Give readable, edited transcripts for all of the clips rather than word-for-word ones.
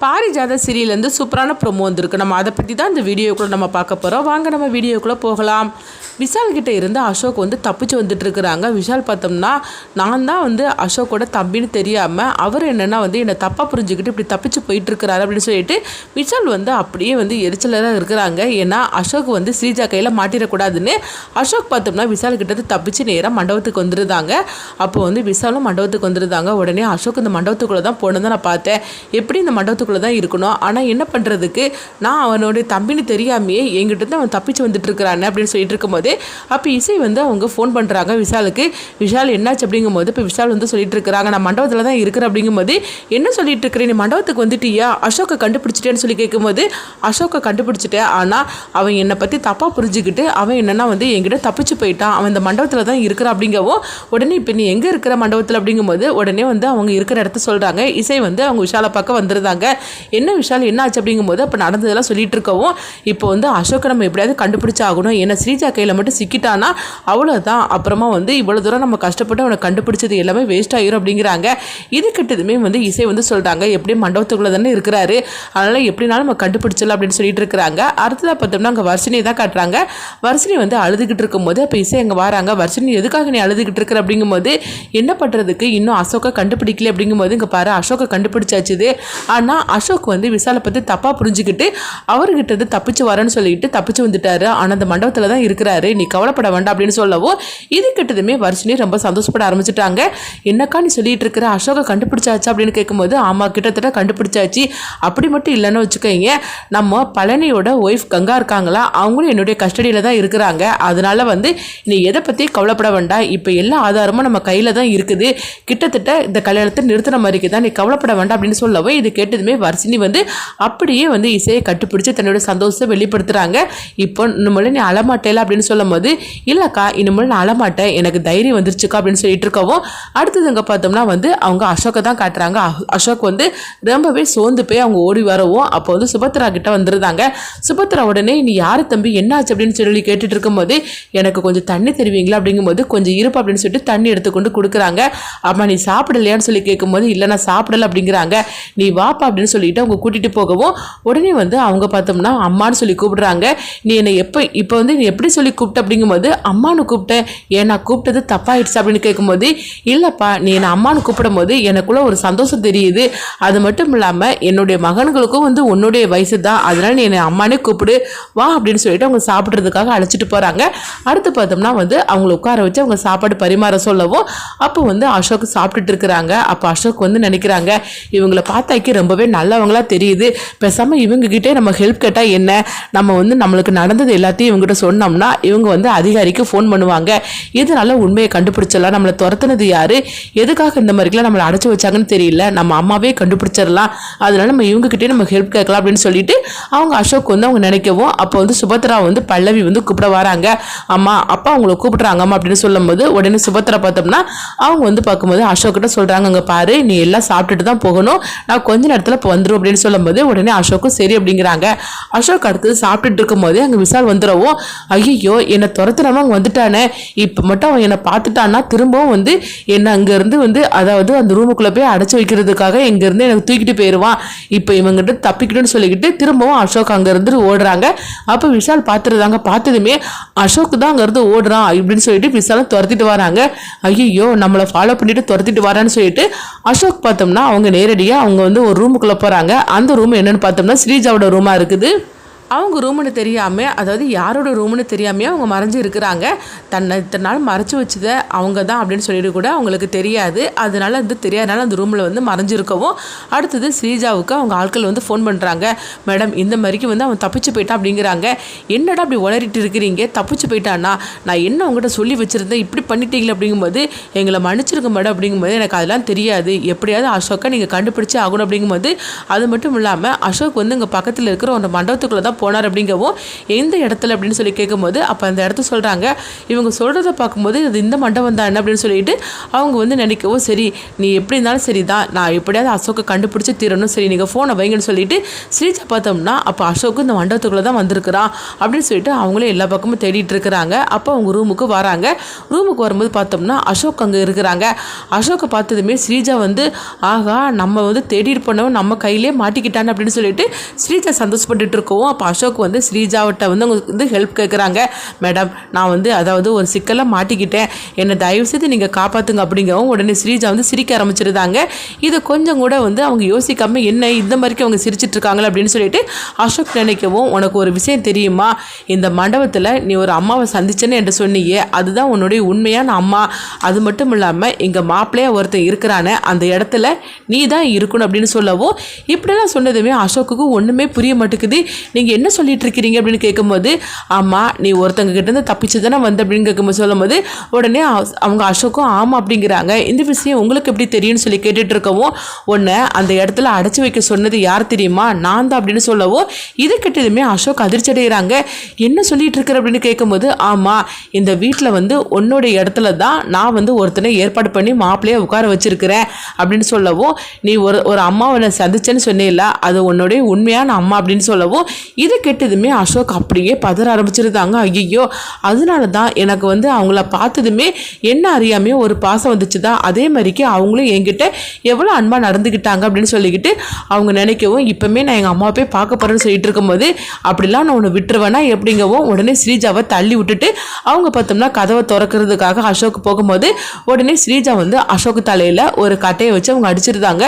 பாரிஜாத சீரியலேருந்து சூப்பரான ப்ரோமோ வந்திருக்கு. நம்ம அதை பற்றி தான் இந்த வீடியோக்குள்ளே நம்ம பார்க்க போகிறோம். வாங்க நம்ம வீடியோக்குள்ளே போகலாம். விஷால் கிட்டே இருந்து அசோக் தப்பிச்சு வந்துட்டு இருக்கிறாங்க. விஷால் பார்த்தோம்னா நான் தான் அசோக்கோட தம்பின்னு தெரியாமல் அவர் என்னென்னா என்னை தப்பாக புரிஞ்சுக்கிட்டு இப்படி தப்பிச்சு போயிட்டுருக்கிறாரு அப்படின்னு சொல்லிட்டு விஷால் அப்படியே எரிச்சலாக இருக்கிறாங்க. ஏன்னா அசோக் ஸ்ரீஜா கையில் மாட்டிடக்கூடாதுன்னு அசோக் பார்த்தோம்னா விஷால் கிட்ட தப்பிச்சு நேராக மண்டபத்துக்கு வந்துருந்தாங்க. அப்போ விஷாலும் மண்டபத்துக்கு வந்துருந்தாங்க. உடனே அசோக் இந்த மண்டபத்துக்குள்ளே தான் போனதை நான் பார்த்தேன். எப்படி இந்த மண்டபத்துக்குள்ளே தான் இருக்கணும், ஆனால் என்ன பண்ணுறதுக்கு நான் அவனுடைய தம்பின்னு தெரியாமையே என்கிட்ட அவன் தப்பிச்சு வந்துட்டு இருக்கிறானே அப்படின்னு சொல்லிட்டு இருக்கும்போது அப்போ இசை அவங்க ஃபோன் பண்ணுறாங்க விஷாலுக்கு. விஷால் என்னாச்சு அப்படிங்கும்போது இப்போ விஷால் சொல்லிட்டு இருக்கிறாங்க, நான் மண்டபத்தில் தான் இருக்கிறேன் அப்படிங்கும்போது என்ன சொல்லிட்டு இருக்கிறேன், நீ மண்டபத்துக்கு வந்துட்டியா, அசோக்கை கண்டுபிடிச்சிட்டேன்னு சொல்லி கேட்கும்போது அசோக்கை கண்டுபிடிச்சிட்டேன், ஆனால் அவன் என்னை பற்றி தப்பாக புரிஞ்சுக்கிட்டு அவன் என்னென்னா என்கிட்ட தப்பிச்சு போயிட்டான், அவன் இந்த மண்டபத்தில் தான் இருக்கிறான் அப்படிங்கவும் உடனே இப்போ நீ எங்கே இருக்கிற மண்டபத்தில் அப்படிங்கும்போது உடனே அவங்க இருக்கிற இடத்த சொல்கிறாங்க. இசை அவங்க விஷாலை பார்க்க வந்துருந்தாங்க. என்ன விஷால் என்ன ஆச்சு அப்படிங்கும்போது அப்போ நடந்ததெல்லாம் சொல்லிட்டு இருக்கவும் இப்போ அசோக்கை நம்ம எப்படியாவது கண்டுபிடிச்சாகணும், ஏன்னா ஸ்ரீஜா கையில் மட்டும் சிக்கிட்டானா அவ்வளோதான், அப்புறமா இவ்வளோ தூரம் நம்ம கஷ்டப்பட்டு அவனை கண்டுபிடிச்சது எல்லாமே வேஸ்ட் ஆகிரும் அப்படிங்கிறாங்க. இது கிட்டதுமே இசை சொல்கிறாங்க, எப்படியும் மண்டபத்துக்குள்ளே தானே இருக்கிறாரு, அதனால் எப்படினாலும் நம்ம கண்டுபிடிச்சலாம் அப்படின்னு சொல்லிட்டு இருக்கிறாங்க. அடுத்ததாக பார்த்தோம்னா அங்கே வர்ஷினியை தான் காட்டுறாங்க. வர்ஷினி அழுதுகிட்டு இருக்கும்போது அப்போ இசை அங்கே வராங்க. வர்ஷினி எதுக்காக நீ அழுதுகிட்டு இருக்கிற அப்படிங்கும்போது என்ன பண்ணுறதுக்கு இன்னும் அசோக்கை கண்டுபிடிக்கல அப்படிங்கும்போது இங்கே பாரு அசோக்கை கண்டுபிடிச்சாச்சுது, ஆனால் அசோக் விஷாலை பற்றி தப்பாக புரிஞ்சுக்கிட்டு அவர்கிட்ட தப்பிச்சு வரேன்னு சொல்லிட்டு தப்பிச்சு வந்துட்டாரு, ஆனால் அந்த மண்டபத்தில் தான் இருக்கிறாரு, நீ கவலைப்பட வேண்டாம் அப்படின்னு சொல்லவும் இது கிட்டதுமே வர்ஷினி ரொம்ப சந்தோஷப்பட ஆரம்பிச்சுட்டாங்க. என்னக்கா நீ சொல்லிட்டு இருக்கிற, அசோகை கண்டுபிடிச்சாச்சு அப்படின்னு கேட்கும்போது ஆமாம் கிட்டத்தட்ட கண்டுபிடிச்சாச்சு, அப்படி மட்டும் இல்லைன்னு வச்சுக்கோங்க, நம்ம பழனியோட ஒய்ஃப் கங்கா இருக்காங்களா அவங்களும் என்னுடைய கஸ்டடியில் தான் இருக்கிறாங்க, அதனால நீ எதை பற்றி கவலைப்பட வேண்டாம், இப்போ எல்லா ஆதாரமும் நம்ம கையில் தான் இருக்குது, கிட்டத்தட்ட இந்த கல்யாணத்தை நிறுத்தின மாதிரிக்கு தான், நீ கவலைப்பட வேண்டாம் அப்படின்னு சொல்லவும் இது கேட்டதுமே வர்ஷினி அப்படியே இசையை கட்டுப்பிடிச்சு தன்னோட சந்தோஷத்தை வெளிப்படுத்துகிறாங்க. இப்போ இனிமேல் நீ அழமாட்டேல அப்படின்னு சொல்லும் போது இல்லைக்கா இனிமேல் நான் அழமாட்டேன், எனக்கு தைரியம் வந்துருச்சுக்கா அப்படின்னு சொல்லிட்டு இருக்கவும் அடுத்ததுங்க பார்த்தோம்னா அவங்க அசோக்கை தான் காட்டுறாங்க. அசோக் ரொம்பவே சோர்ந்து போய் அவங்க ஓடி வரவும் அப்போ சுபத்ரா கிட்ட வந்துருந்தாங்க. சுபத்ரா உடனே நீ யாரு தம்பி என்னாச்சு அப்படின்னு சொல்லி கேட்டுட்டு இருக்கும்போது எனக்கு கொஞ்சம் தண்ணி தருவீங்களா அப்படிங்கும்போது கொஞ்சம் இருப்பு அப்படின்னு சொல்லிட்டு தண்ணி எடுத்துக்கொண்டு கொடுக்குறாங்க. அம்மா நீ சாப்பிடலையான்னு சொல்லி கேட்கும்போது இல்லை நான் சாப்பிடல அப்படிங்கிறாங்க. நீ வாப்பா அப்படின்னு சொல்லிட்டு அவங்க கூட்டிட்டு போகவும் உடனே அவங்க பார்த்தோம்னா அம்மான்னு சொல்லி கூப்பிடுறாங்க. நீ என்னை இப்போ நீ எப்படி சொல்லி கூப்பிட்ட அப்படிங்கும்போது அம்மானு கூப்பிட்டேன், ஏன் நான் கூப்பிட்டது தப்பாயிடுச்சு அப்படின்னு கேட்கும்போது இல்லைப்பா நீ என்னை அம்மானு கூப்பிடும் போது எனக்குள்ள ஒரு சந்தோஷம் தெரியுது, அது மட்டும் இல்லாமல் என்னுடைய மகன்களுக்கும் உன்னுடைய வயசு தான், அதனால நீ என்னை அம்மானே கூப்பிடு வா அப்படின்னு சொல்லிட்டு அவங்க சாப்பிட்றதுக்காக அழைச்சிட்டு போகிறாங்க. அடுத்து பார்த்தோம்னா அவங்களை உட்கார வச்சு அவங்க சாப்பாடு பரிமாற சொல்லவும் அப்போ அசோக் சாப்பிட்டுட்டு இருக்கிறாங்க. அப்போ அசோக் நினைக்கிறாங்க இவங்களை பார்த்தாக்கி ரொம்பவே நல்லவங்களா தெரியுது, பேசாமல் இவங்ககிட்டே நம்ம ஹெல்ப் கேட்டால் என்ன, நம்ம நம்மளுக்கு நடந்தது எல்லாத்தையும் இவங்ககிட்ட சொன்னோம்னா இவங்க அதிகாரிக்கு ஃபோன் பண்ணுவாங்க, இதனால உண்மையை கண்டுபிடிச்சிடலாம், நம்மளை துரத்துனது யாரு, எதுக்காக இந்த மாதிரிலாம் நம்மளை அடைச்சி வச்சாங்கன்னு தெரியல, நம்ம அம்மாவே கண்டுபிடிச்சிடலாம், அதனால நம்ம இவங்ககிட்டே நம்ம ஹெல்ப் கேட்கலாம் அப்படின்னு சொல்லிட்டு அவங்க அசோக் அவங்க நினைக்கவும் அப்போ சுபத்ரா பல்லவி கூப்பிட வராங்க. அம்மா அப்பா அவங்களை கூப்பிடுறாங்க அம்மா அப்படின்னு சொல்லும் போது உடனே சுபத்ரா பார்த்தோம்னா அவங்க பார்க்கும்போது அசோக் கிட்ட சொல்றாங்க, அங்கே பாரு நீ எல்லாம் சாப்பிட்டுட்டு தான் போகணும், நான் கொஞ்ச நேரத்தில் இப்போ வந்துடும் அப்படின்னு சொல்லும் போது உடனே அசோக்கும் சரி அப்படிங்கிறாங்க. அசோக் அடுத்தது சாப்பிட்டுட்டு இருக்கும் போதே அங்கே விஷால் வந்துடவும் ஐயோ என்னை துரத்துனவங்க அவங்க வந்துட்டானே, இப்போ மட்டும் அவன் என்னை பார்த்துட்டான்னா திரும்பவும் என்னை அங்கேருந்து அதாவது அந்த ரூமுக்குள்ளே போய் அடைச்சி வைக்கிறதுக்காக இங்கேருந்து எனக்கு தூக்கிட்டு போயிடுவான், இப்போ இவங்கிட்ட தப்பிக்கணும்னு சொல்லிக்கிட்டு திரும்பவும் அசோக் அங்கேருந்து ஓடுறாங்க. அப்போ விஷால் பார்த்துருந்தாங்க, பார்த்ததுமே அசோக் தான் அங்கேருந்து ஓடுறான் அப்படின்னு சொல்லிட்டு விஷாலை துரத்திட்டு வராங்க. ஐயோ நம்மளை ஃபாலோ பண்ணிட்டு துரத்திட்டு வரான்னு சொல்லிட்டு அசோக் பார்த்தோம்னா அவங்க நேரடியாக அவங்க ஒரு ரூமுக்குள்ளே போகிறாங்க. அந்த ரூம் என்னன்னு பார்த்தோம்னா ஸ்ரீஜாவோட ரூமாக இருக்குது. அவங்க ரூமுன்னு தெரியாமல், அதாவது யாரோட ரூமுன்னு தெரியாமையே அவங்க மறைஞ்சு இருக்கிறாங்க. தன்னை இத்தனை நாள் மறைச்சி வச்சதை அவங்க தான் அப்படின்னு சொல்லிட்டு கூட அவங்களுக்கு தெரியாது, அதனால தெரியாதனால அந்த ரூமில் மறைஞ்சிருக்கவும் அடுத்தது ஸ்ரீஜாவுக்கு அவங்க ஆட்கள் ஃபோன் பண்ணுறாங்க. மேடம் இந்த மாதிரிக்கு அவன் தப்பிச்சு போயிட்டான் அப்படிங்கிறாங்க. என்னடா அப்படி உளறிட்டு இருக்கிறீங்க, தப்பிச்சு போயிட்டான்னா நான் என்ன அவங்ககிட்ட சொல்லி வச்சுருந்தேன், இப்படி பண்ணிட்டீங்களே அப்படிங்கும்போது எங்களை மன்னிச்சிருக்க மேடம் அப்படிங்கும்போது எனக்கு அதெல்லாம் தெரியாது, எப்படியாவது அசோக்கை நீங்கள் கண்டுபிடிச்சி ஆகணும் அப்படிங்கும்போது அது மட்டும் இல்லாமல் அசோக் இங்கே பக்கத்தில் இருக்கிற ஒரு மண்டபத்துக்குள்ளே தான் போனார் அப்படிங்கவும் எந்த இடத்துல அப்படின்னு சொல்லி கேட்கும்போது அப்போ அந்த இடத்த சொல்கிறாங்க. இவங்க சொல்கிறத பார்க்கும்போது இது இந்த மண்டபம் தான் என்ன அப்படின்னு சொல்லிட்டு அவங்க வந்து நினைக்கவும் சரி நீ எப்படி இருந்தாலும் சரி தான் நான் எப்படியாவது அசோக்கை கண்டுபிடிச்சி தீரணும் சரி நீங்கள் ஃபோனை வைங்கன்னு சொல்லிட்டு ஸ்ரீஜா பார்த்தோம்னா அப்போ அசோக்கு இந்த மண்டபத்துக்குள்ளே தான் வந்திருக்கிறான் அப்படின்னு சொல்லிட்டு அவங்களே எல்லா பக்கமும் தேடிட்டு இருக்கிறாங்க. அப்போ அவங்க ரூமுக்கு வராங்க. ரூமுக்கு வரும்போது பார்த்தோம்னா அசோக் அங்கே இருக்கிறாங்க. அசோக்கை பார்த்ததுமே ஸ்ரீஜா வந்து ஆகா நம்ம வந்து தேடிட்டு போனவன் நம்ம கையிலே மாட்டிக்கிட்டான்னு அப்படின்னு சொல்லிட்டு ஸ்ரீஜா சந்தோஷப்பட்டுட்டு இருக்கவும் அப்போ அசோக் வந்து ஸ்ரீஜாவிட்ட வந்து அவங்க வந்து ஹெல்ப் கேட்குறாங்க. மேடம் நான் வந்து அதாவது ஒரு சிக்கலாக மாட்டிக்கிட்டேன் என்னை தயவு செய்து நீங்கள் காப்பாற்றுங்க அப்படிங்கவும் உடனே ஸ்ரீஜா வந்து சிரிக்க ஆரம்பிச்சிருந்தாங்க. இதை கொஞ்சம் கூட வந்து அவங்க யோசிக்காமல் என்ன இந்த மாதிரிக்கு அவங்க சிரிச்சிட்டு இருக்காங்களே அப்படின்னு சொல்லிட்டு அசோக் நினைக்கவும் உனக்கு ஒரு விஷயம் தெரியுமா இந்த மண்டபத்தில் நீ ஒரு அம்மாவை சந்திச்சேன்னு என்று சொன்னியே அதுதான் உன்னுடைய உண்மையான அம்மா. அது மட்டும் இல்லாமல் இங்கே மாப்பிள்ளையாக ஒருத்தர் இருக்கிறானே அந்த இடத்துல நீ தான் இருக்கணும் அப்படின்னு சொல்லவும் இப்படிலாம் சொன்னதுமே அசோக்குக்கு ஒன்றுமே புரிய மாட்டேங்குது. நீங்கள் என்ன சொல்லிட்டு இருக்கிறீங்க அப்படின்னு கேட்கும்போது ஆமாம் நீ ஒருத்தங்க கிட்டேருந்து தப்பிச்சு தானே வந்து அப்படின்னு கேட்கும்போது சொல்லும்போது உடனே அவங்க அசோக்கும் ஆமாம் அப்படிங்கிறாங்க. இந்த விஷயம் உங்களுக்கு எப்படி தெரியும்னு சொல்லி கேட்டுட்டு இருக்கவும் உன்னை அந்த இடத்துல அடைச்சி வைக்க சொன்னது யார் தெரியுமா நான் தான் அப்படின்னு சொல்லவும் இது கிட்டதுமே அசோக் அதிர்ச்சி அடைகிறாங்க. என்ன சொல்லிட்டு இருக்கிற அப்படின்னு கேட்கும்போது ஆமாம் இந்த வீட்டில் வந்து உன்னோட இடத்துல தான் நான் வந்து ஒருத்தனை ஏற்பாடு பண்ணி மாப்பிள்ளையை உட்கார வச்சிருக்கிறேன் அப்படின்னு சொல்லவும் நீ ஒரு அம்மாவை சந்திச்சேன்னு சொன்னேல அது உன்னுடைய உண்மையான அம்மா அப்படின்னு சொல்லவும் இது கெட்டதுமே அசோக் அப்படியே பதற ஆரம்பிச்சிருந்தாங்க. ஐயோ அதனால தான் எனக்கு வந்து அவங்கள பார்த்ததுமே என்ன அறியாமையோ ஒரு பாசம் வந்துச்சு தான் அதே மாதிரிக்கு அவங்களும் என்கிட்ட எவ்வளோ அன்பாக நடந்துக்கிட்டாங்க அப்படின்னு சொல்லிக்கிட்டு அவங்க நினைக்கவும் இப்போமே நான் எங்கள் அம்மாவை போய் பார்க்க போகிறேன்னு சொல்லிட்டு இருக்கும்போது அப்படிலாம் நான் உன்னை விட்டுருவேனா எப்படிங்கவும் உடனே ஸ்ரீஜாவை தள்ளி விட்டுட்டு அவங்க பார்த்தோம்னா கதவை திறக்கிறதுக்காக அசோக் போகும்போது உடனே ஸ்ரீஜா வந்து அசோக் தலையில் ஒரு கட்டையை வச்சு அவங்க அடிச்சிருந்தாங்க.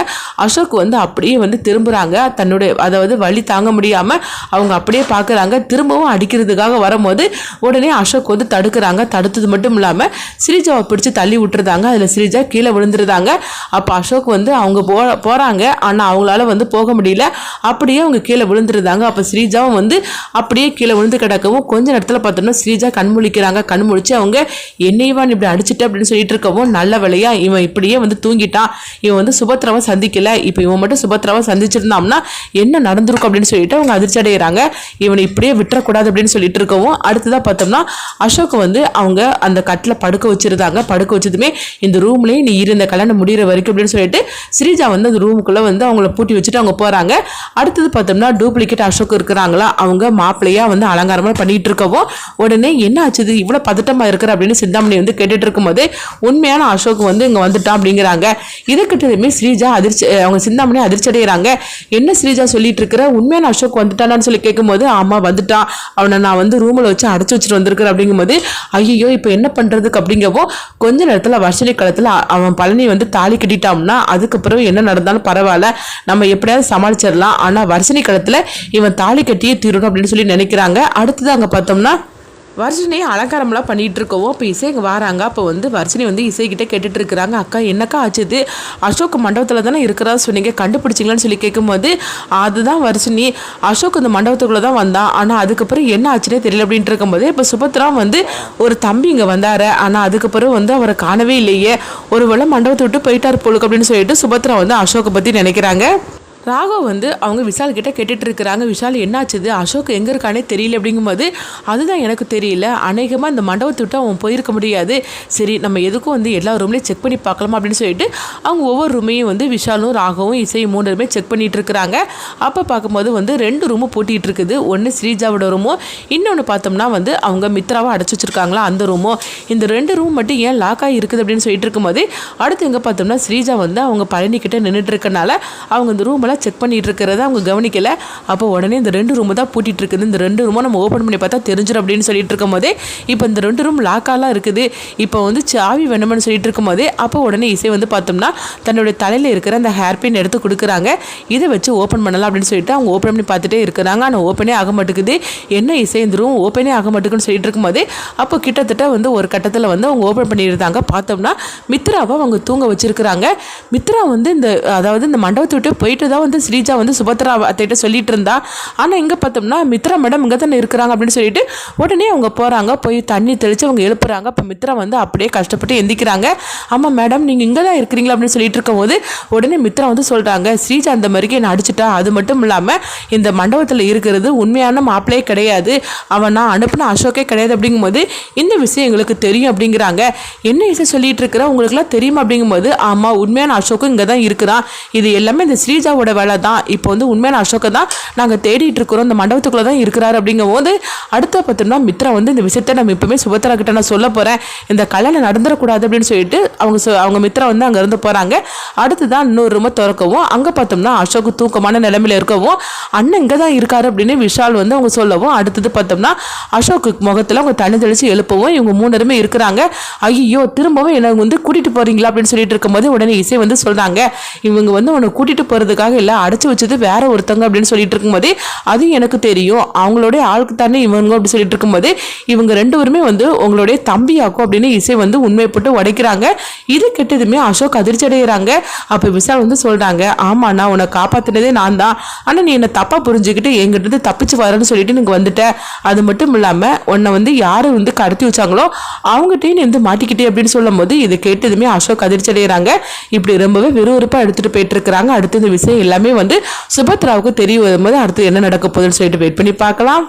அசோக் வந்து அப்படியே வந்து திரும்புகிறாங்க. தன்னுடைய அதாவது வலி தாங்க முடியாமல் அவங்க அப்படியே பார்க்குறாங்க. திரும்பவும் அடிக்கிறதுக்காக வரும்போது உடனே அசோக் வந்து தடுக்கிறாங்க. தடுத்தது மட்டும் இல்லாமல் ஸ்ரீஜாவை பிடிச்சி தள்ளி விட்டுருந்தாங்க. அதில் ஸ்ரீஜா கீழே விழுந்துருந்தாங்க. அப்போ அசோக் வந்து அவங்க போகிறாங்க ஆனால் அவங்களால வந்து போக முடியல. அப்படியே அவங்க கீழே விழுந்துருந்தாங்க. அப்போ ஸ்ரீஜாவும் வந்து அப்படியே கீழே விழுந்து கிடக்கவும் கொஞ்ச நேரத்தில் பார்த்தோம்னா ஸ்ரீஜா கண்முழிக்கிறாங்க. கண்முழிச்சு அவங்க என்னையவான் இப்படி அடிச்சுட்டு அப்படின்னு சொல்லிட்டு இருக்கவும் நல்ல வேலையா இவன் இப்படியே வந்து தூங்கிட்டான். இவன் வந்து சுபத்ராவை சந்திக்கல. இப்போ இவன் மட்டும் சுபத்ராவை சந்திச்சிருந்தான்னா என்ன நடந்திருக்கும் அப்படின்னு சொல்லிட்டு அவங்க அதிர்ச்சி அடைகிறாங்க. இவனை இப்படியே விட்டுறக்கூடாது அப்படின்னு சொல்லிட்டு இருக்கவும் அடுத்ததாக பார்த்தோம்னா அசோக் வந்து அவங்க அந்த கட்டில் படுக்க வச்சிருந்தாங்க. படுக்க வச்சதுமே இந்த ரூம்லேயே நீ இருந்த கல்யாணம் முடிகிற வரைக்கும் அப்படின்னு சொல்லிட்டு ஸ்ரீஜா வந்து அந்த ரூமுக்குள்ளே வந்து அவங்கள பூட்டி வச்சுட்டு அவங்க போகிறாங்க. அடுத்தது பார்த்தோம்னா டூப்ளிகேட் அசோக் இருக்கிறாங்களா அவங்க மாப்பிள்ளையா வந்து அலங்காரமாக பண்ணிட்டு இருக்கவும் உடனே என்ன ஆச்சுது இவ்வளோ பதட்டமாக இருக்கிற அப்படின்னு சிந்தாமணி வந்து கேட்டுட்டு இருக்கும்போது உண்மையான அசோக் வந்து இங்கே வந்துட்டான் அப்படிங்கிறாங்க. இதை கிட்டதுமே ஸ்ரீஜா அதிர்ச்சி அவங்க சிந்தாமணி அதிர்ச்சி அடைகிறாங்க. என்ன ஸ்ரீஜா சொல்லிட்டு இருக்கிற உண்மையான அசோக் வந்துட்டானான்னு சொல்லி கேட்கும்போது ஆமாம் வந்துட்டான் அவனை நான் வந்து ரூமில் வச்சு அடைச்சி வச்சுட்டு வந்திருக்கிறேன் அப்படிங்கும்போது ஐயோ இப்போ என்ன பண்ணுறதுக்கு அப்படிங்கவும் கொஞ்ச நேரத்தில் வர்ஷினி காலத்தில் அவன் பழனி வந்து தாலி கட்டிட்டான்னா அதுக்கப்புறம் என்ன நடந்தாலும் பரவாயில்ல நம்ம எப்படியாவது சமாளிச்சிடலாம். ஆனால் வர்ஷினி காலத்தில் இவன் தாலி கட்டியே தீரணும் அப்படின்னு சொல்லி நினைக்கிறாங்க. அடுத்தது அங்கே பார்த்தோம்னா வர்ஷினியை அலங்காரம்லாம் பண்ணிகிட்டு இருக்கவும் இப்போ இசை இங்கே வராங்க. அப்போ வந்து வர்ஷினி வந்து இசைக்கிட்டே கேட்டுட்டு இருக்கிறாங்க. அக்கா என்னக்கா ஆச்சுது அசோக் மண்டபத்தில் தானே இருக்கிறதா சொன்னீங்க கண்டுபிடிச்சிங்களான்னு சொல்லி கேட்கும்போது அதுதான் வர்ஷினி அசோக் இந்த மண்டபத்துக்குள்ளே தான் வந்தான் ஆனால் அதுக்கப்புறம் என்ன ஆச்சுன்னே தெரியல அப்படின்ட்டு இருக்கும்போது இப்போ சுபத்ரா வந்து ஒரு தம்பி இங்கே வந்தார் ஆனால் அதுக்கப்புறம் வந்து அவரை காணவே இல்லையே ஒருவேளை மண்டபத்தை விட்டு போயிட்டார் போலுக்கு அப்படின்னு சொல்லிட்டு சுபத்ரா வந்து அசோக்கை பற்றி நினைக்கிறாங்க. ராகவ் வந்து அவங்க விஷால் கிட்ட கேட்டுட்டு இருக்கிறாங்க. விஷால் என்னாச்சுது அசோக் எங்கே இருக்கானே தெரியல அப்படிங்கும்போது அதுதான் எனக்கு தெரியல அநேகமாக இந்த மண்டபத்தை விட்டு அவன் போயிருக்க முடியாது. சரி நம்ம எதுக்கும் வந்து எல்லா ரூம்லேயும் செக் பண்ணி பார்க்கலாமா அப்படின்னு சொல்லிட்டு அவங்க ஒவ்வொரு ரூமையும் வந்து விஷாலும் ராகவும் இசையும் 3 பேருமே செக் பண்ணிட்டு இருக்கிறாங்க. அப்போ பார்க்கும்போது வந்து 2 ரூமும் பூட்டிகிட்டு இருக்குது. ஒன்று ஸ்ரீஜாவோட ரூமும் இன்னொன்று பார்த்தோம்னா வந்து அவங்க மித்ராவை அடைச்சி வச்சிருக்காங்களா அந்த ரூமும். இந்த 2 ரூம் மட்டும் ஏன் லாக் ஆகி இருக்குது அப்படின்னு சொல்லிட்டு இருக்கும்போது அடுத்து எங்கே பார்த்தோம்னா ஸ்ரீஜா வந்து அவங்க பழனிக்கிட்ட நின்றுட்டு இருக்கனால அவங்க இந்த ரூமில் செக் பண்ணிட்டு இருக்கிறத அவங்க கவனிக்கல. அப்போ உடனே இந்த 2 ரூம் தான் பூட்டிட்டு இருக்குது. இந்த 2 ரூமும் நம்ம ஓப்பன் பண்ணி பார்த்தா தெரிஞ்சிடும் அப்படின்னு சொல்லிட்டு இருக்கும் போதே இப்போ இந்த 2 ரூம் லாக்காலாம் இருக்குது. இப்போ வந்து சாவி வேணும்னு சொல்லிட்டு இருக்கும் போதே அப்போ உடனே இசை வந்து பார்த்தோம்னா தன்னுடைய தலையில் இருக்கிற அந்த ஹேர் பின் எடுத்து கொடுக்குறாங்க. இதை வச்சு ஓப்பன் பண்ணலாம் அப்படின்னு சொல்லிட்டு அவங்க ஓப்பன் பண்ணி பார்த்துட்டே இருக்கிறாங்க. ஆனால் ஓப்பனே ஆக மாட்டேங்குது. என்ன இசை இந்த ரூம் ஓப்பனே ஆக மாட்டேங்குன்னு சொல்லிட்டு இருக்கும் போதே அப்போ கிட்டத்தட்ட வந்து ஒரு கட்டத்தில் வந்து அவங்க ஓப்பன் பண்ணியிருந்தாங்க. பார்த்தோம்னா மித்ராவை அவங்க தூங்க வச்சிருக்கிறாங்க. மித்ரா வந்து இந்த அதாவது இந்த மண்டபத்தை விட்டு போயிட்டு தான் வந்து ஸ்ரீஜா வந்து சுபத்ரா அத்தைகிட்ட சொல்லிட்டு இருந்தா. ஆனால் இங்கே பார்த்தோம்னா மித்ரா மேடம் இங்கே தானே இருக்கிறாங்க அப்படின்னு சொல்லிட்டு உடனே அவங்க போகிறாங்க. போய் தண்ணி தெளித்து அவங்க எழுப்புறாங்க. அப்போ மித்ரா வந்து அப்படியே கஷ்டப்பட்டு எந்திக்கிறாங்க. ஆமாம் மேடம் நீங்கள் இங்கே தான் இருக்கிறீங்களா அப்படின்னு சொல்லிட்டு இருக்கும்போது உடனே மித்ரா வந்து சொல்கிறாங்க, ஸ்ரீஜா அந்த மாதிரிக்கு என்னை அடிச்சுட்டா. அது மட்டும் இல்லாமல் இந்த மண்டபத்தில் இருக்கிறது உண்மையான மாப்பிள்ளையே கிடையாது, அவன் நான் அனுப்பின அசோக்கே கிடையாது அப்படிங்கும்போது இந்த விஷயம் எங்களுக்கு தெரியும் அப்படிங்கிறாங்க. என்ன விஷயம் சொல்லிட்டு இருக்கிற, உங்களுக்குலாம் தெரியுமா அப்படிங்கும்போது ஆமாம் உண்மையான அசோக்கும் இங்கே தான் இருக்கிறான், இது எல்லாமே இந்த ஸ்ரீஜாவோட வேலை தான், இப்போ வந்து உண்மையான அசோக்கை தான் நாங்கள் தேடிட்டு இருக்கிறோம், இந்த மண்டபத்துக்குள்ளே தான் இருக்கிறாரு அப்படிங்கும் போது அடுத்த பார்த்தோம்னா மித்ரா வந்து இந்த விஷயத்தை நம்ம இப்போவுமே சுபத்ரா கிட்ட நான் சொல்ல போகிறேன், இந்த கல்யாணம் நடந்துடக்கூடாது அப்படின்னு சொல்லிட்டு அவங்க மித்ரா வந்து அங்கே இருந்து போகிறாங்க. அடுத்து தான் இன்னொரு ரூமை திறக்கவும் அங்கே பார்த்தோம்னா அசோக் தூக்கமான நிலைமையில இருக்கவும் அண்ணன் இங்கே தான் இருக்காரு அப்படின்னு விஷால் வந்து அவங்க சொல்லவும் அடுத்தது பார்த்தோம்னா அசோக்கு முகத்தில் அவங்க தண்ணி தெளித்து எழுப்பவும் இவங்க 3 பேருமே இருக்கிறாங்க. ஐயோ திரும்பவும் என்னை வந்து கூட்டிகிட்டு போகிறீங்களா அப்படின்னு சொல்லிட்டு இருக்கும்போது உடனே இசை வந்து சொல்கிறாங்க, இவங்க வந்து உன்னை கூட்டிகிட்டு போகிறதுக்காக இல்லை, அடைச்சி வச்சது வேற ஒருத்தங்க அப்படின்னு சொல்லிட்டு இருக்கும்போது அது எனக்கு தெரியும், அவங்களுடைய ஆளுக்கு தானே இவங்க அப்படின்னு சொல்லிட்டு இருக்கும்போது இவங்க 2 பேருமே வந்து உங்களுடைய தம்பியாக்கும் அப்படின்னு இசை வந்து உண்மை போட்டு உடைக்கிறாங்க. இது கெட்டதுமே அசோக் அதிர்ச்சி அடைகிறாங்க. அப்போ விஷால் வந்து சொல்கிறாங்க, ஆமாம் நான் உன்னை காப்பாற்றினதே நான் தான், ஆனால் நீ என்னை தப்பாக புரிஞ்சுக்கிட்டு என்கிட்ட இருந்து தப்பிச்சு வரேன்னு சொல்லிட்டு நீங்கள் வந்துட்ட, அது மட்டும் இல்லாமல் உன்னை வந்து யார் வந்து கடத்தி வச்சாங்களோ அவங்ககிட்டயும் நீ வந்து மாட்டிக்கிட்டே அப்படின்னு சொல்லும் போது இதை கேட்டதுமே அசோக் அதிர்ச்சி அடைகிறாங்க. இப்படி ரொம்பவே விறுவிறுப்பாக எடுத்துகிட்டு போயிட்டு இருக்கிறாங்க. அடுத்து இந்த விஷயம் எல்லாமே வந்து சுபத்ராவுக்கு தெரிய வரும்போது அடுத்து என்ன நடக்க போகுதுன்னு சொல்லிட்டு வெயிட் பண்ணி பார்க்கலாம்.